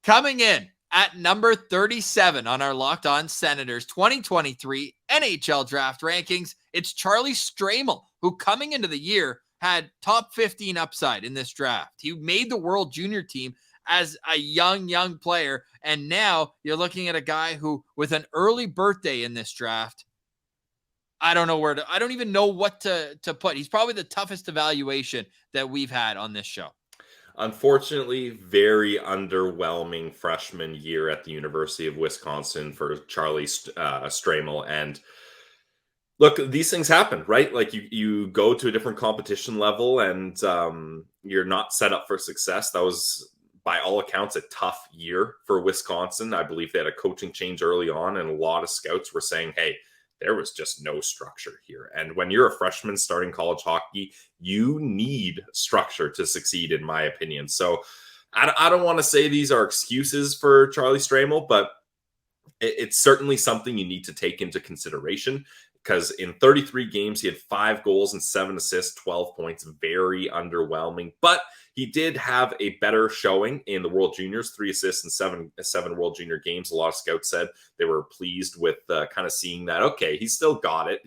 Coming in at number 37 on our Locked On Senators 2023 NHL Draft rankings, it's Charlie Stramel, who coming into the year had top 15 upside in this draft. He made the World Junior team as a young player, and now you're looking at a guy who, with an early birthday in this draft, I don't even know what to put. He's probably the toughest evaluation that we've had on this show. Unfortunately, very underwhelming freshman year at the University of Wisconsin for Charlie Stramel. And look, these things happen, right? Like you go to a different competition level and you're not set up for success. That was, by all accounts, a tough year for Wisconsin. I believe they had a coaching change early on, and a lot of scouts were saying, hey, there was just no structure here. And when you're a freshman starting college hockey, you need structure to succeed, in my opinion. So I don't want to say these are excuses for Charlie Stramel, but it's certainly something you need to take into consideration, because in 33 games, he had 5 goals and 7 assists, 12 points. Very underwhelming. But he did have a better showing in the World Juniors, 3 assists in seven World Junior games. A lot of scouts said they were pleased with kind of seeing that. Okay, he still got it.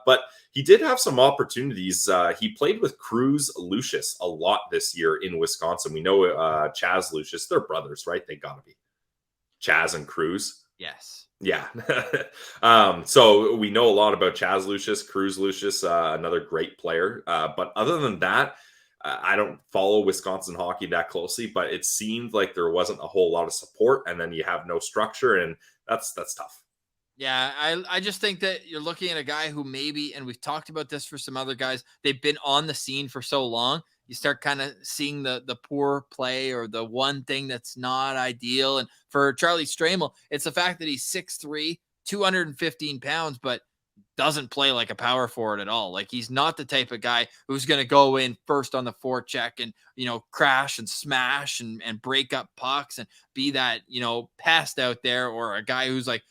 But he did have some opportunities. He played with Cruz Lucius a lot this year in Wisconsin. We know Chaz Lucius. They're brothers, right? They got to be. Chaz and Cruz. Yes. Yeah. So we know a lot about Chaz Lucius, Cruz Lucius, another great player. But other than that, I don't follow Wisconsin hockey that closely, but it seemed like there wasn't a whole lot of support, and then you have no structure, and that's tough. Yeah, I just think that you're looking at a guy who maybe, and we've talked about this for some other guys, they've been on the scene for so long, you start kind of seeing the poor play or the one thing that's not ideal. And for Charlie Stramel, it's the fact that he's 6'3", 215 pounds, but doesn't play like a power forward at all. Like, he's not the type of guy who's going to go in first on the forecheck and, crash and smash and break up pucks and be that, pest out there, or a guy who's like,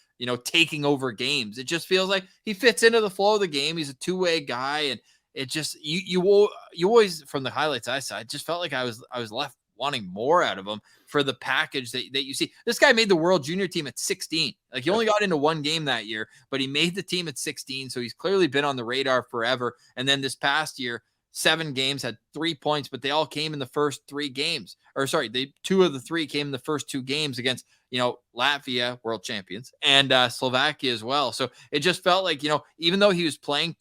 taking over games. It just feels like he fits into the flow of the game. He's a two-way guy, and it just, you always, from the highlights I saw, it just felt like I was left wanting more out of him for the package that you see. This guy made the World Junior team at 16. Like, he only got into one game that year, but he made the team at 16. So he's clearly been on the radar forever. And then this past year, 7 games, had 3 points, but they all came in the first 3 games. Or sorry, 2 of the 3 came in the first 2 games against, Latvia, world champions, and Slovakia as well. So it just felt like, even though he was playing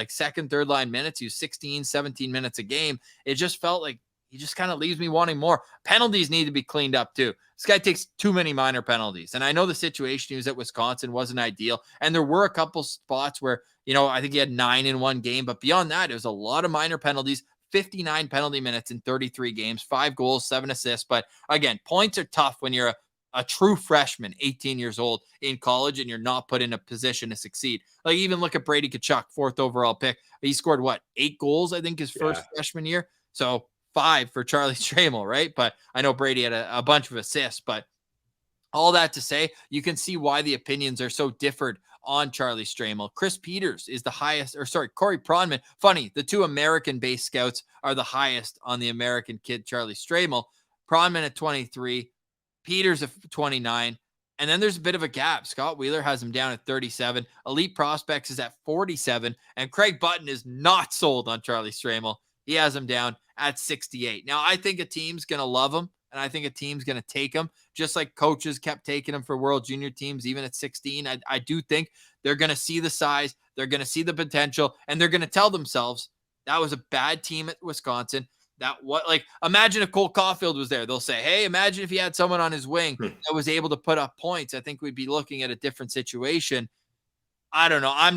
second, third line minutes, he was 16, 17 minutes a game. It just felt like he just kind of leaves me wanting more. Penalties need to be cleaned up too. This guy takes too many minor penalties. And I know the situation he was at Wisconsin wasn't ideal. And there were a couple spots where, I think he had 9 in one game. But beyond that, it was a lot of minor penalties, 59 penalty minutes in 33 games, 5 goals, 7 assists. But again, points are tough when you're a true freshman, 18 years old in college, and you're not put in a position to succeed. Like, even look at Brady Tkachuk, 4th overall pick. He scored 8 goals, I think, his first freshman year. So 5 for Charlie Stramel, right? But I know Brady had a bunch of assists, but all that to say, you can see why the opinions are so different on Charlie Stramel. Chris Peters is the highest, Corey Pronman. Funny, the 2 American-based scouts are the highest on the American kid, Charlie Stramel. Pronman at 23, Peters at 29, and then there's a bit of a gap. Scott Wheeler has him down at 37. Elite Prospects is at 47, and Craig Button is not sold on Charlie Stramel. He has him down at 68. Now, I think a team's going to love him, and I think a team's going to take him, just like coaches kept taking him for World Junior teams, even at 16. I do think they're going to see the size, they're going to see the potential, and they're going to tell themselves that was a bad team at Wisconsin. Imagine if Cole Caulfield was there. They'll say, hey, imagine if he had someone on his wing that was able to put up points. I think we'd be looking at a different situation. I don't know. I'm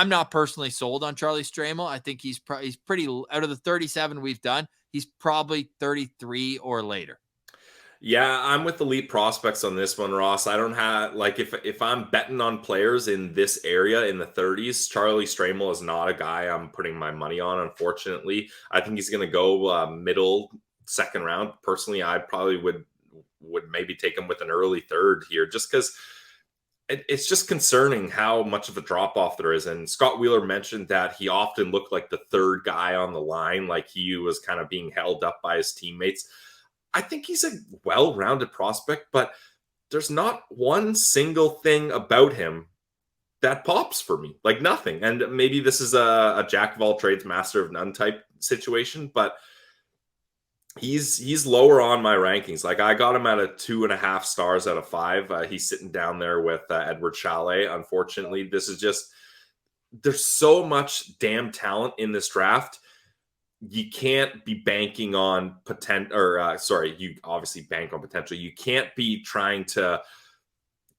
not personally sold on Charlie Stramel. I think he's pretty, out of the 37 we've done, he's probably 33 or later. Yeah, I'm with Elite Prospects on this one, Ross. I don't have, if I'm betting on players in this area in the 30s, Charlie Stramel is not a guy I'm putting my money on, unfortunately. I think he's going to go middle second round. Personally, I probably would maybe take him with an early third here, just because it's just concerning how much of a drop-off there is. And Scott Wheeler mentioned that he often looked like the third guy on the line, like he was kind of being held up by his teammates. I think he's a well-rounded prospect, but there's not one single thing about him that pops for me. Like nothing. And maybe this is a jack of all trades, master of none type situation, but he's lower on my rankings. Like I got him at a 2.5 stars out of 5. He's sitting down there with Edward Chalet. Unfortunately, this is just, there's so much damn talent in this draft. You can't be banking on you obviously bank on potential. You can't be trying to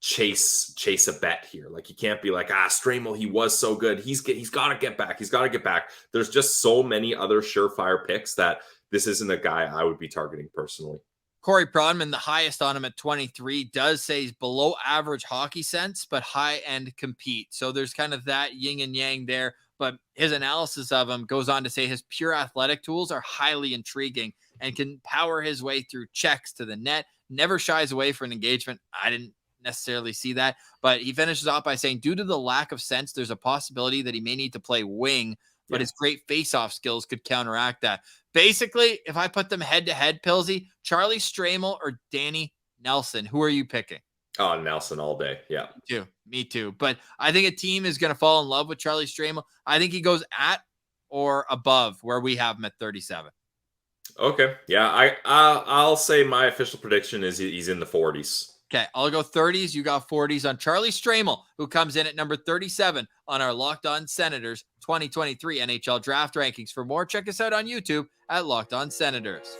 chase a bet here. Like you can't be like, Stramel, he was so good. He's got to get back. He's got to get back. There's just so many other surefire picks that this isn't a guy I would be targeting personally. Corey Prodman, the highest on him at 23, does say he's below average hockey sense, but high end compete. So there's kind of that yin and yang there. But his analysis of him goes on to say his pure athletic tools are highly intriguing and can power his way through checks to the net. Never shies away for an engagement. I didn't necessarily see that, but he finishes off by saying, due to the lack of sense, there's a possibility that he may need to play wing, but his great face-off skills could counteract that. Basically, if I put them head-to-head, Pillsy, Charlie Stramel or Danny Nelson, who are you picking? Oh, Nelson all day. Yeah. Me too. But I think a team is going to fall in love with Charlie Stramel. I think he goes at or above where we have him at 37. Okay. Yeah. I'll say my official prediction is he's in the 40s. Okay, I'll go 30s. You got 40s on Charlie Stramel, who comes in at number 37 on our Locked On Senators 2023 NHL Draft rankings. For more, check us out on YouTube at Locked On Senators.